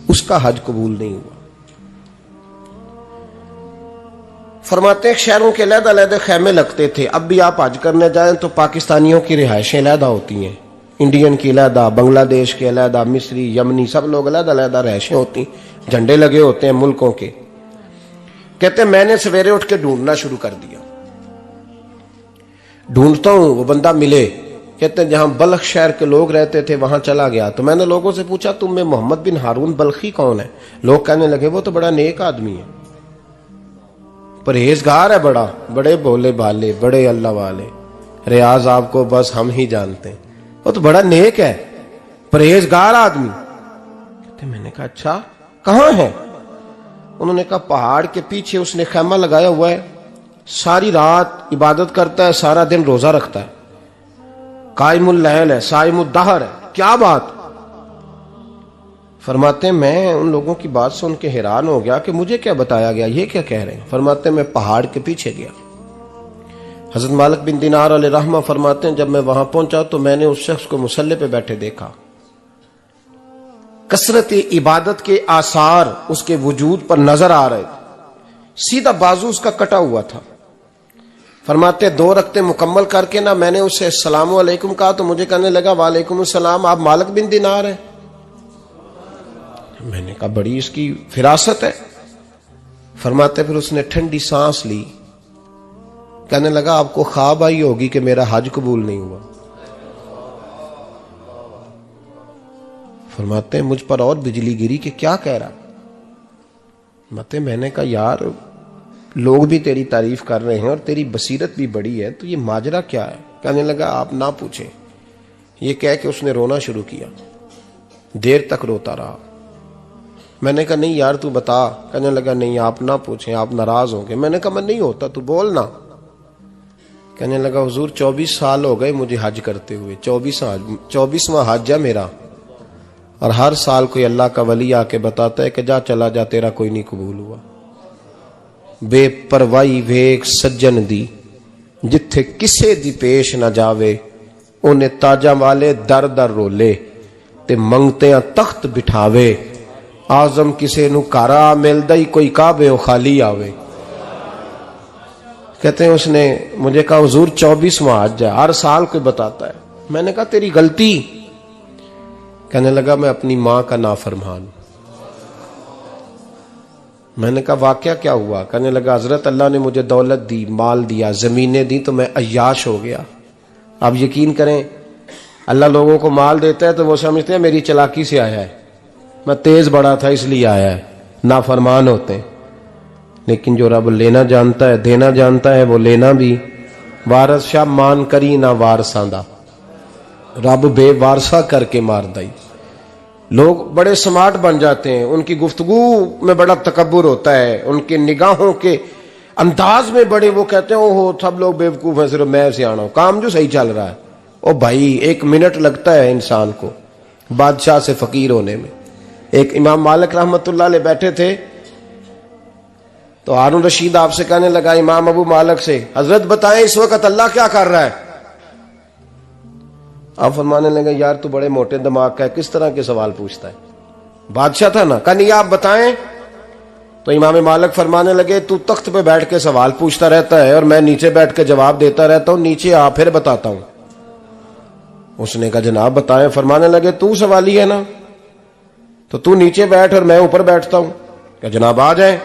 اس کا حج قبول نہیں ہوا۔ فرماتے ہیں شہروں کے علیحدہ علیحدہ خیمے لگتے تھے، اب بھی آپ حج کرنے جائیں تو پاکستانیوں کی رہائشیں علیحدہ ہوتی ہیں، انڈین کی علیحدہ، بنگلہ دیش کے علیحدہ، مصری، یمنی، سب لوگ علیحدہ علیحدہ رہائشیں ہوتی ہیں، جھنڈے لگے ہوتے ہیں ملکوں کے۔ کہتے ہیں میں نے سویرے اٹھ کے ڈھونڈنا شروع کر دیا، ڈھونڈتا ہوں وہ بندہ ملے۔ کہتے ہیں جہاں بلخ شہر کے لوگ رہتے تھے وہاں چلا گیا، تو میں نے لوگوں سے پوچھا تم میں محمد بن ہارون بلخی کون ہے؟ لوگ کہنے لگے وہ تو بڑا نیک آدمی ہے، پرہیزگار ہے، بڑے بولے بالے، بڑے اللہ والے، ریاض آپ کو بس ہم ہی جانتے ہیں، وہ تو بڑا نیک ہے، پرہیزگار آدمی۔ کہتے میں نے کہا اچھا کہاں ہے؟ انہوں نے کہا پہاڑ کے پیچھے اس نے خیمہ لگایا ہوا ہے، ساری رات عبادت کرتا ہے، سارا دن روزہ رکھتا ہے، قائم اللیل ہے، صائم الدہر ہے۔ کیا بات؟ فرماتے ہیں میں ان لوگوں کی بات سن کے حیران ہو گیا کہ مجھے کیا بتایا گیا، یہ کیا کہہ رہے ہیں؟ فرماتے ہیں میں پہاڑ کے پیچھے گیا. حضرت مالک بن دینار علیہ رحمہ فرماتے ہیں جب میں وہاں پہنچا تو میں نے اس شخص کو مصلی پہ بیٹھے دیکھا. کثرت عبادت کے آثار اس کے وجود پر نظر آ رہے تھے. سیدھا بازو اس کا کٹا ہوا تھا. فرماتے 2 رکعتیں مکمل کر کے نا میں نے اسے السلام علیکم کہا تو مجھے کہنے لگا وعلیکم السلام، آپ مالک بن دینار ہیں؟ میں نے کہا بڑی اس کی فراست ہے. فرماتے پھر اس نے ٹھنڈی سانس لی، کہنے لگا آپ کو خواب آئی ہوگی کہ میرا حج قبول نہیں ہوا. فرماتے ہیں مجھ پر اور بجلی گری کہ کیا کہہ رہا. فرماتے میں نے کہا یار لوگ بھی تیری تعریف کر رہے ہیں اور تیری بصیرت بھی بڑی ہے، تو یہ ماجرا کیا ہے؟ کہنے لگا آپ نہ پوچھیں. یہ کہہ کے اس نے رونا شروع کیا. دیر تک روتا رہا. میں نے کہا نہیں یار تو بتا. کہنے لگا نہیں آپ نہ پوچھیں، آپ ناراض ہوں گے. میں نے کہا میں نہیں ہوتا، تو بولنا. کہنے لگا حضور 24 سال ہو گئے مجھے حج کرتے ہوئے، 24واں حج ہے میرا، اور ہر سال کوئی اللہ کا ولی آ کے بتاتا ہے کہ جا چلا جا تیرا کوئی نہیں قبول ہوا. بے پروائی ویک سجن دی جتھے کسے دی پیش نہ جاوے، انہیں تاجاں والے در در رولے تے منگتیاں تخت بٹھاوے. آزم کسے نو کارا ملدا ہی کوئی کعبے و خالی آوے. کہتے ہیں اس نے مجھے کہا حضور 24واں حج ہے، ہر سال کوئی بتاتا ہے. میں نے کہا تیری غلطی. کہنے لگا میں اپنی ماں کا نافرمان. میں نے کہا واقعہ کیا ہوا؟ کہنے لگا حضرت اللہ نے مجھے دولت دی، مال دیا، زمینیں دی تو میں عیاش ہو گیا. آپ یقین کریں اللہ لوگوں کو مال دیتا ہے تو وہ سمجھتے ہیں میری چلاکی سے آیا ہے، میں تیز بڑا تھا اس لیے آیا ہے. نافرمان ہوتے ہیں. لیکن جو رب لینا جانتا ہے دینا جانتا ہے وہ لینا بھی. وارث شاہ مان کری نہ وارثاں دا، رب بے وارثہ کر کے مار دائی. لوگ بڑے سمارٹ بن جاتے ہیں، ان کی گفتگو میں بڑا تکبر ہوتا ہے، ان کے نگاہوں کے انداز میں بڑے وہ کہتے ہیں اوہ سب لوگ بیوقوف ہیں صرف میں سیاںا ہوں، کام جو صحیح چل رہا ہے. او بھائی 1 منٹ لگتا ہے انسان کو بادشاہ سے فقیر ہونے میں. ایک امام مالک رحمت اللہ علیہ بیٹھے تھے تو ہارون رشید آپ سے کہنے لگا امام ابو مالک سے حضرت بتائیں اس وقت اللہ کیا کر رہا ہے؟ آپ فرمانے لگے یار تو بڑے موٹے دماغ کا ہے، کس طرح کے سوال پوچھتا ہے؟ بادشاہ تھا نا. کہا نہیں آپ بتائیں. تو امام مالک فرمانے لگے تو تخت پہ بیٹھ کے سوال پوچھتا رہتا ہے اور میں نیچے بیٹھ کے جواب دیتا رہتا ہوں، نیچے آ پھر بتاتا ہوں. اس نے کہا جناب بتائیں. فرمانے لگے تو سوالی ہے نا، تو نیچے بیٹھ اور میں اوپر بیٹھتا ہوں. کہ جناب آ جائیں.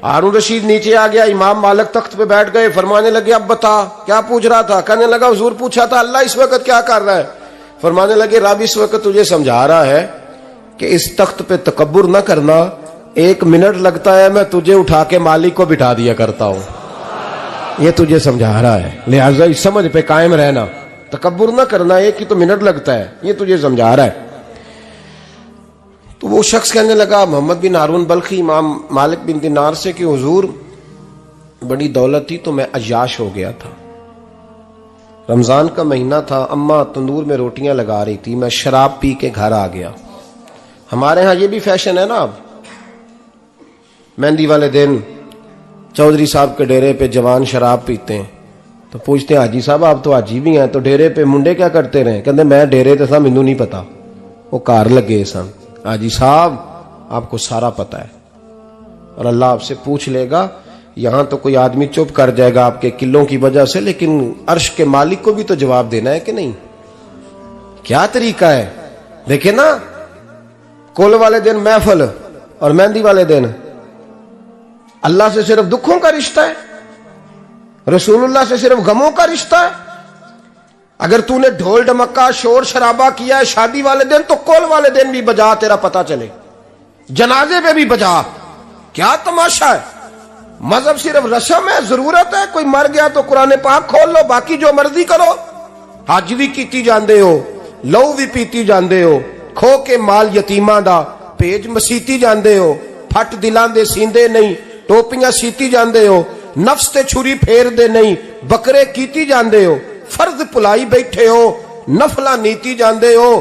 ہارون رشید نیچے آ گیا، امام مالک تخت پہ بیٹھ گئے. فرمانے لگے اب بتا کیا پوچھ رہا تھا؟ کہنے لگا حضور پوچھا تھا اللہ اس وقت کیا کر رہا ہے. فرمانے لگے رب اس وقت تجھے سمجھا رہا ہے کہ اس تخت پہ تکبر نہ کرنا، 1 منٹ لگتا ہے میں تجھے اٹھا کے مالک کو بٹھا دیا کرتا ہوں. یہ تجھے سمجھا رہا ہے، لہٰذا اس سمجھ پہ قائم رہنا، تکبر نہ کرنا، 1 ہی تو منٹ لگتا ہے، یہ تجھے سمجھا رہا ہے. تو وہ شخص کہنے لگا محمد بن ہارون بلخی امام مالک بن دینار سے کہ حضور بڑی دولت تھی تو میں عیاش ہو گیا تھا. رمضان کا مہینہ تھا، اماں تندور میں روٹیاں لگا رہی تھی، میں شراب پی کے گھر آ گیا. ہمارے ہاں یہ بھی فیشن ہے نا، اب مہندی والے دن چودھری صاحب کے ڈیرے پہ جوان شراب پیتے ہیں تو پوچھتے ہیں حاجی صاحب آپ تو حاجی بھی ہیں تو ڈیرے پہ منڈے کیا کرتے رہے؟ کہتے میں ڈیرے تے سا مینوں نہیں پتا، وہ کار لگے سن. حاجی صاحب آپ کو سارا پتا ہے اور اللہ آپ سے پوچھ لے گا. یہاں تو کوئی آدمی چپ کر جائے گا آپ کے قلوں کی وجہ سے، لیکن عرش کے مالک کو بھی تو جواب دینا ہے کہ نہیں؟ کیا طریقہ ہے؟ دیکھیں نا، کل والے دن محفل اور مہندی والے دن اللہ سے صرف دکھوں کا رشتہ ہے، رسول اللہ سے صرف غموں کا رشتہ ہے. اگر تو نے ڈھول ڈمکا شور شرابہ کیا ہے شادی والے دن تو کول والے دن بھی بجا، تیرا پتہ چلے، جنازے پہ بھی بجا. کیا تماشا ہے؟ مذہب صرف رسم ہے، ضرورت ہے. کوئی مر گیا تو قرآن پاک کھول لو، باقی جو مرضی کرو. حج بھی کیتی جاندے ہو، لہو بھی پیتی جاندے ہو، کھو کے مال یتیماں دا پیج مسیتی جاندے ہو، پھٹ دلاں دے سیندے نہیں، ٹوپیاں سیتی جاندے ہو، نفس تے چھری پھیر دے نہیں، بکرے کیتی جاندے ہو، فرض پلائی بیٹھے ہو، نفلہ نیتی جاندے ہو.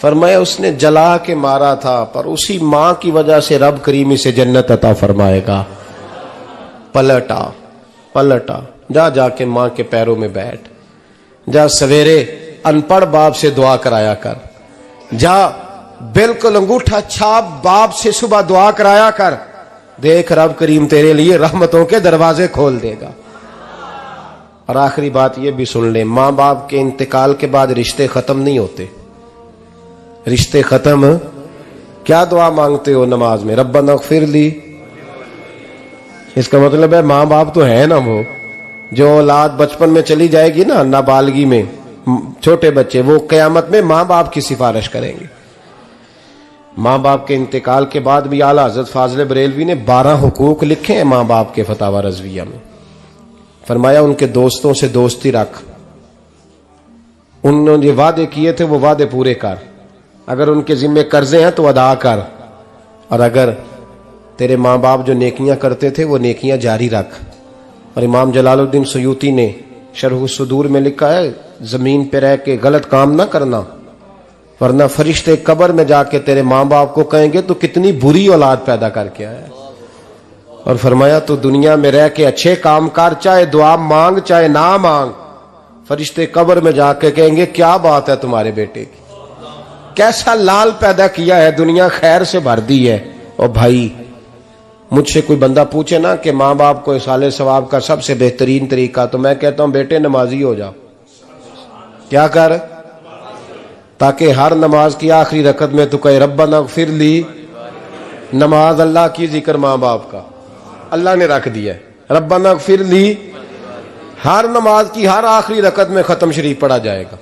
فرمایا اس نے جلا کے مارا تھا، پر اسی ماں کی وجہ سے رب کریم اسے جنت عطا فرمائے گا۔ پلٹا جا کے ماں کے پیروں میں بیٹھ، جا سویرے ان پڑھ باپ سے دعا کرایا کر، جا بالکل انگوٹھا چھاپ باپ سے صبح دعا کرایا کر، دیکھ رب کریم تیرے لیے رحمتوں کے دروازے کھول دے گا۔ اور آخری بات یہ بھی سن لیں، ماں باپ کے انتقال کے بعد رشتے ختم نہیں ہوتے۔ رشتے ختم کیا دعا مانگتے ہو نماز میں؟ ربنا اغفر لی۔ اس کا مطلب ہے ماں باپ تو ہے نا، وہ جو اولاد بچپن میں چلی جائے گی نا، نابالغی میں چھوٹے بچے، وہ قیامت میں ماں باپ کی سفارش کریں گے۔ ماں باپ کے انتقال کے بعد بھی اعلیٰ حضرت فاضل بریلوی نے 12 حقوق لکھے ہیں ماں باپ کے فتاوی رضویہ میں۔ فرمایا ان کے دوستوں سے دوستی رکھ، انہوں نے وعدے کیے تھے وہ وعدے پورے کر، اگر ان کے ذمہ قرضے ہیں تو ادا کر، اور اگر تیرے ماں باپ جو نیکیاں کرتے تھے وہ نیکیاں جاری رکھ۔ اور امام جلال الدین سیوطی نے شرح الصدور میں لکھا ہے زمین پہ رہ کے غلط کام نہ کرنا، ورنہ فرشتے قبر میں جا کے تیرے ماں باپ کو کہیں گے تو کتنی بری اولاد پیدا کر کے آیا۔ اور فرمایا تو دنیا میں رہ کے اچھے کام کر، چاہے دعا مانگ چاہے نہ مانگ، فرشتے قبر میں جا کے کہیں گے کیا بات ہے تمہارے بیٹے کی، کیسا لال پیدا کیا ہے، دنیا خیر سے بھر دی ہے۔ اور بھائی مجھ سے کوئی بندہ پوچھے نا کہ ماں باپ کو اصالہ ثواب کا سب سے بہترین طریقہ، تو میں کہتا ہوں بیٹے نمازی ہو جاؤ۔ کیا کر؟ تاکہ ہر نماز کی آخری رکعت میں تو کہے ربنا اغفر لی۔ نماز اللہ کی، ذکر ماں باپ کا، اللہ نے رکھ دیا ہے ربنا اغفر لی۔ ہر نماز کی ہر آخری رکعت میں ختم شریف پڑھا جائے گا،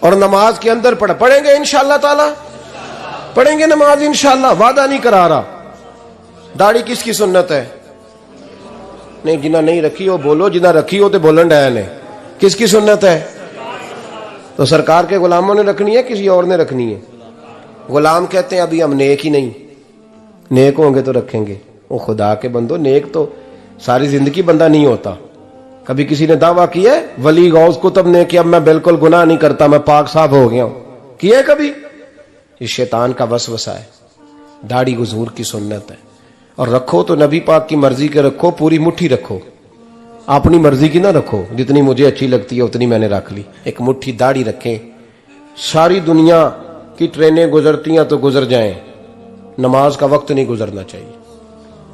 اور نماز کے اندر پڑھیں گے انشاءاللہ تعالی، پڑھیں گے نماز انشاءاللہ، وعدہ نہیں کرا رہا۔ داڑھی کس کی سنت ہے؟ نہیں جنہ نہیں رکھی ہو بولو، جنہ رکھی ہو تو بولن ڈایا نے۔ کس کی سنت ہے؟ تو سرکار کے غلاموں نے رکھنی ہے، کسی اور نے رکھنی ہے؟ غلام کہتے ہیں ابھی ہم نیک ہی نہیں، نیک ہوں گے تو رکھیں گے۔ وہ خدا کے بندو، نیک تو ساری زندگی بندہ نہیں ہوتا۔ کبھی کسی نے دعویٰ کیا ہے ولی غوث کتب نے کہ اب میں بالکل گناہ نہیں کرتا، میں پاک صاف ہو گیا ہوں؟ کیا ہے کبھی؟ یہ شیطان کا وسوسہ ہے۔ داڑھی حضور کی سنت ہے، اور رکھو تو نبی پاک کی مرضی کے رکھو، پوری مٹھی رکھو، اپنی مرضی کی نہ رکھو، جتنی مجھے اچھی لگتی ہے اتنی میں نے رکھ لی۔ ایک مٹھی داڑھی رکھیں، ساری دنیا کی ٹرینیں گزرتی ہیں تو گزر جائیں، نماز کا وقت نہیں گزرنا چاہیے،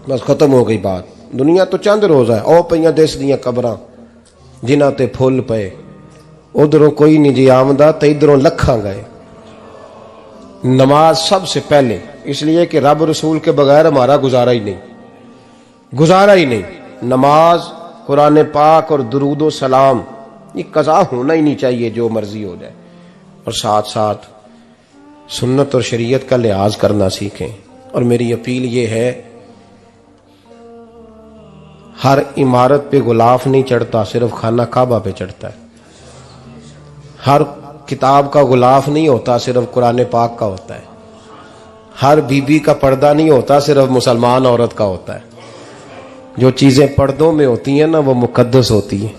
بس ختم ہو گئی بات۔ دنیا تو چند روز ہے، او پئیاں دس دیاں قبراں جنہاں تے پھول پئے، ادھروں کوئی نہیں جی آمدہ تے ادھروں لکھاں گئے۔ نماز سب سے پہلے، اس لیے کہ رب رسول کے بغیر ہمارا گزارا ہی نہیں۔ نماز، قرآن پاک اور درود و سلام، یہ قضا ہونا ہی نہیں چاہیے، جو مرضی ہو جائے۔ اور ساتھ ساتھ سنت اور شریعت کا لحاظ کرنا سیکھیں۔ اور میری اپیل یہ ہے، ہر عمارت پہ غلاف نہیں چڑھتا، صرف خانہ کعبہ پہ چڑھتا ہے۔ ہر کتاب کا غلاف نہیں ہوتا، صرف قرآن پاک کا ہوتا ہے۔ ہر بیوی کا پردہ نہیں ہوتا، صرف مسلمان عورت کا ہوتا ہے۔ جو چیزیں پردوں میں ہوتی ہیں نا وہ مقدس ہوتی ہیں۔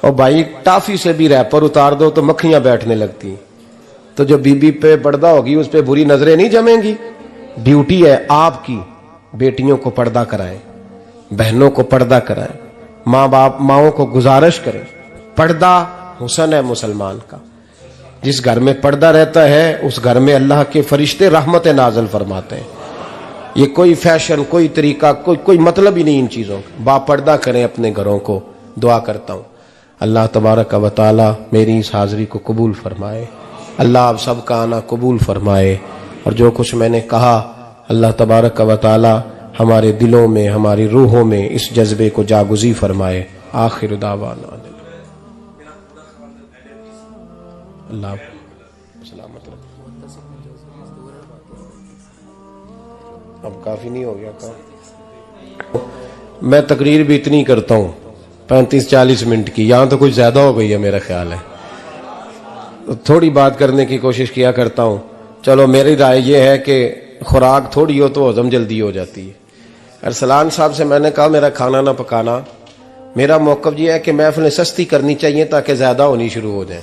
اور بھائی ٹافی سے بھی ریپر اتار دو تو مکھیاں بیٹھنے لگتی ہیں، تو جو بیوی پہ پردہ ہوگی اس پہ بری نظریں نہیں جمیں گی۔ ڈیوٹی ہے آپ کی، بیٹیوں کو پردہ کرائیں، بہنوں کو پردہ کرائیں، ماؤں کو گزارش کریں۔ پردہ حسن ہے مسلمان کا۔ جس گھر میں پردہ رہتا ہے اس گھر میں اللہ کے فرشتے رحمت نازل فرماتے ہیں۔ یہ کوئی فیشن، کوئی طریقہ، کوئی مطلب ہی نہیں ان چیزوں کا۔ با پردہ کریں اپنے گھروں کو۔ دعا کرتا ہوں اللہ تبارک و تعالی میری اس حاضری کو قبول فرمائے، اللہ آپ سب کا آنا قبول فرمائے، اور جو کچھ میں نے کہا اللہ تبارک و تعالی ہمارے دلوں میں، ہماری روحوں میں اس جذبے کو جاگزی فرمائے۔ آخر دعوانا اللہ سلامت رکھے۔ اب کافی نہیں ہو گیا کام؟ میں تقریر بھی اتنی کرتا ہوں 35-40 منٹ کی، یہاں تو کچھ زیادہ ہو گئی ہے میرا خیال ہے، تھوڑی بات کرنے کی کوشش کیا کرتا ہوں۔ چلو میری رائے یہ ہے کہ خوراک تھوڑی ہو تو ہضم جلدی ہو جاتی ہے۔ ارسلان صاحب سے میں نے کہا میرا کھانا نہ پکانا، میرا موقف یہ ہے کہ محفلیں سستی کرنی چاہیے تاکہ زیادہ ہونی شروع ہو جائیں۔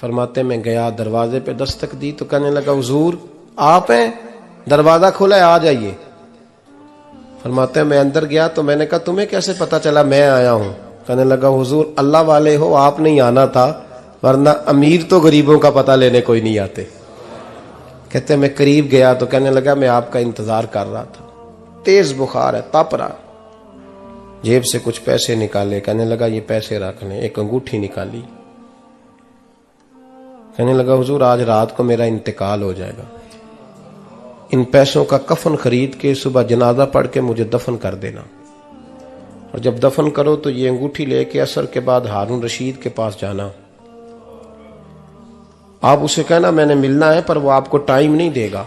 فرماتے میں گیا, دروازے پہ دستک دی تو کہنے لگا حضور آپ ہیں؟ دروازہ کھلا ہے, آ جائیے. فرماتے ہیں میں اندر گیا تو میں نے کہا تمہیں کیسے پتا چلا میں آیا ہوں؟ کہنے لگا حضور اللہ والے ہو, آپ نہیں آنا تھا, ورنہ امیر تو غریبوں کا پتہ لینے کوئی نہیں آتے. کہتے ہیں میں قریب گیا تو کہنے لگا میں آپ کا انتظار کر رہا تھا, تیز بخار ہے, تپ رہا. جیب سے کچھ پیسے نکالے, کہنے لگا یہ پیسے رکھ لیں. ایک انگوٹھی نکالی, کہنے لگا حضور آج رات کو میرا انتقال ہو جائے گا, ان پیسوں کا کفن خرید کے صبح جنازہ پڑھ کے مجھے دفن کر دینا, اور جب دفن کرو تو یہ انگوٹھی لے کے عصر کے بعد ہارون رشید کے پاس جانا. آپ اسے کہنا میں نے ملنا ہے, پر وہ آپ کو ٹائم نہیں دے گا.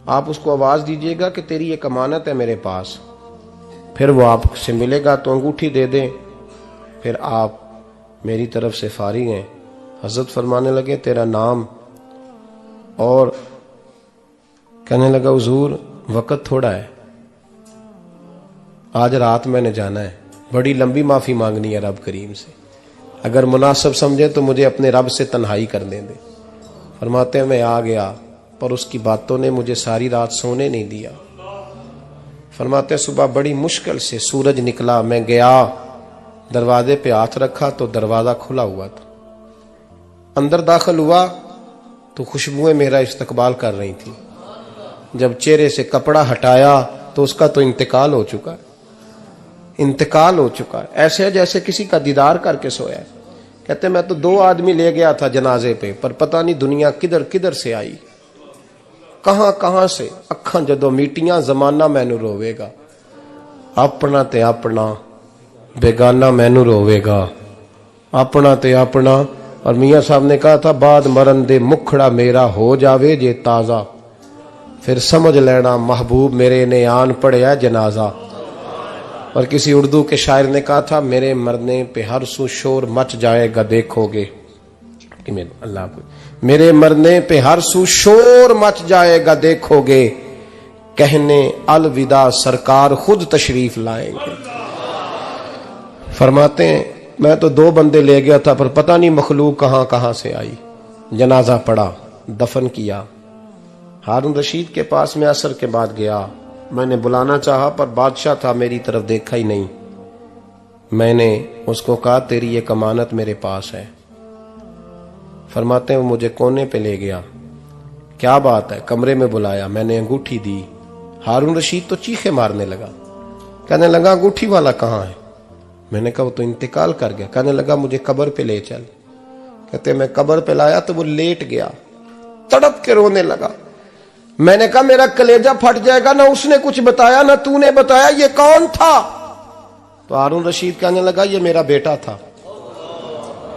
آپ اس کو آواز دیجئے گا کہ تیری ایک امانت ہے میرے پاس. پھر وہ آپ سے ملے گا تو انگوٹھی دے دیں, پھر آپ میری طرف سے فارغ ہیں. حضرت فرمانے لگے تیرا نام؟ اور کہنے لگا حضور وقت تھوڑا ہے, آج رات میں نے جانا ہے, بڑی لمبی معافی مانگنی ہے رب کریم سے, اگر مناسب سمجھے تو مجھے اپنے رب سے تنہائی کرنے دے. فرماتے ہیں میں آ گیا, پر اس کی باتوں نے مجھے ساری رات سونے نہیں دیا. فرماتے ہیں صبح بڑی مشکل سے سورج نکلا, میں گیا دروازے پہ ہاتھ رکھا تو دروازہ کھلا ہوا تھا. اندر داخل ہوا تو خوشبوئیں میرا استقبال کر رہی تھی. جب چہرے سے کپڑا ہٹایا تو اس کا تو انتقال ہو چکا ہے, انتقال ہو چکا ہے, ایسے جیسے کسی کا دیدار کر کے سویا ہے. کہتے میں تو 2 آدمی لے گیا تھا جنازے پہ, پر پتہ نہیں دنیا کدھر کدھر سے آئی, کہاں کہاں سے. اکھاں جدو میٹیاں زمانہ مینو روے گا, اپنا تے اپنا بیگانہ مینو روے گا, اپنا تے اپنا. اور میاں صاحب نے کہا تھا بعد مرن دے مکھڑا میرا ہو جاوے جے تازہ, پھر سمجھ لینا محبوب میرے نے آن پڑیا جنازہ. اور کسی اردو کے شاعر نے کہا تھا میرے مرنے پہ ہر سو شور مچ جائے گا دیکھو گے. اللہ کو میرے مرنے پہ ہر سو شور مچ جائے گا دیکھو گے, کہنے الوداع سرکار خود تشریف لائیں گے. فرماتے ہیں میں تو 2 بندے لے گیا تھا, پر پتہ نہیں مخلوق کہاں کہاں سے آئی. جنازہ پڑا, دفن کیا. ہارون رشید کے پاس میں عصر کے بعد گیا, میں نے بلانا چاہا پر بادشاہ تھا, میری طرف دیکھا ہی نہیں. میں نے اس کو کہا تیری ایک امانت میرے پاس ہے. فرماتے ہیں وہ مجھے کونے پہ لے گیا, کیا بات ہے, کمرے میں بلایا, میں نے انگوٹھی دی. ہارون رشید تو چیخے مارنے لگا, کہنے لگا انگوٹھی والا کہاں ہے؟ میں نے کہا وہ تو انتقال کر گیا. کہنے لگا مجھے قبر پہ لے چل. کہتے میں قبر پہ لایا تو وہ لیٹ گیا, تڑپ کے رونے لگا. میں نے کہا میرا کلیجہ پھٹ جائے گا, نہ اس نے کچھ بتایا نہ تو نے بتایا, یہ کون تھا؟ تو ہارون رشید کہنے لگا یہ میرا بیٹا تھا.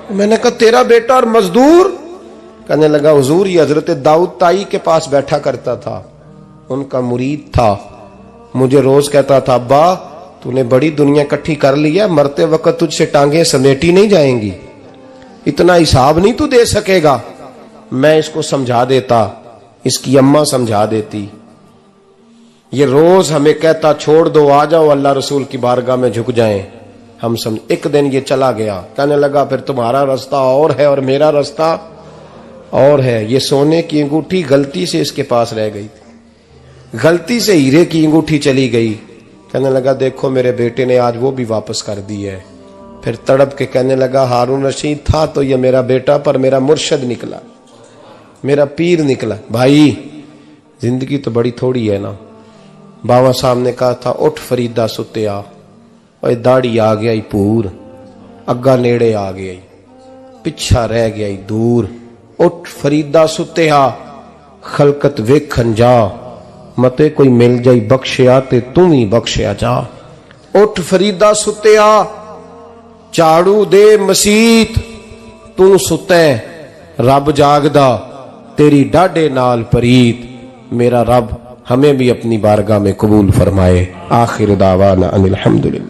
میں نے کہا تیرا بیٹا اور مزدور؟ کہنے لگا حضور یہ حضرت داؤد تائی کے پاس بیٹھا کرتا تھا, ان کا مرید تھا. مجھے روز کہتا تھا ابا تو نے بڑی دنیا اکٹھی کر لی ہے, مرتے وقت تجھ سے ٹانگیں سمیٹی نہیں جائیں گی, اتنا حساب نہیں تو دے سکے گا. میں اس کو سمجھا دیتا, اس کی اماں سمجھا دیتی. یہ روز ہمیں کہتا چھوڑ دو آ جاؤ اللہ رسول کی بارگاہ میں جھک جائیں. ہم سمجھ. ایک دن یہ چلا گیا, کہنے لگا پھر تمہارا راستہ اور ہے اور میرا راستہ اور ہے. یہ سونے کی انگوٹھی غلطی سے اس کے پاس رہ گئی تھی, غلطی سے ہیرے کی انگوٹھی چلی گئی. کہنے لگا دیکھو میرے بیٹے نے آج وہ بھی واپس کر دی ہے. پھر تڑپ کے کہنے لگا ہارون رشید تھا تو یہ میرا بیٹا, پر میرا مرشد نکلا, میرا پیر نکلا. بھائی زندگی تو بڑی تھوڑی ہے نا. باوا صاحب نے کہا تھا اٹھ فریدہ ستیا, اور داڑھی آ گیا پور, اگا نیڑے آ گیا, پچھا رہ گیا دور. اٹھ فریدہ ستیا خلقت ویکھن جا, متے کوئی مل جائی بخشیا تے تم ہی بخشیا جا. اٹھ فریدہ ستیا چاڑو دے مسیت, تو ستے رب جاگدا تیری ڈاڈے نال پریت. میرا رب ہمیں بھی اپنی بارگاہ میں قبول فرمائے. آخر دعوانا ان الحمدللہ.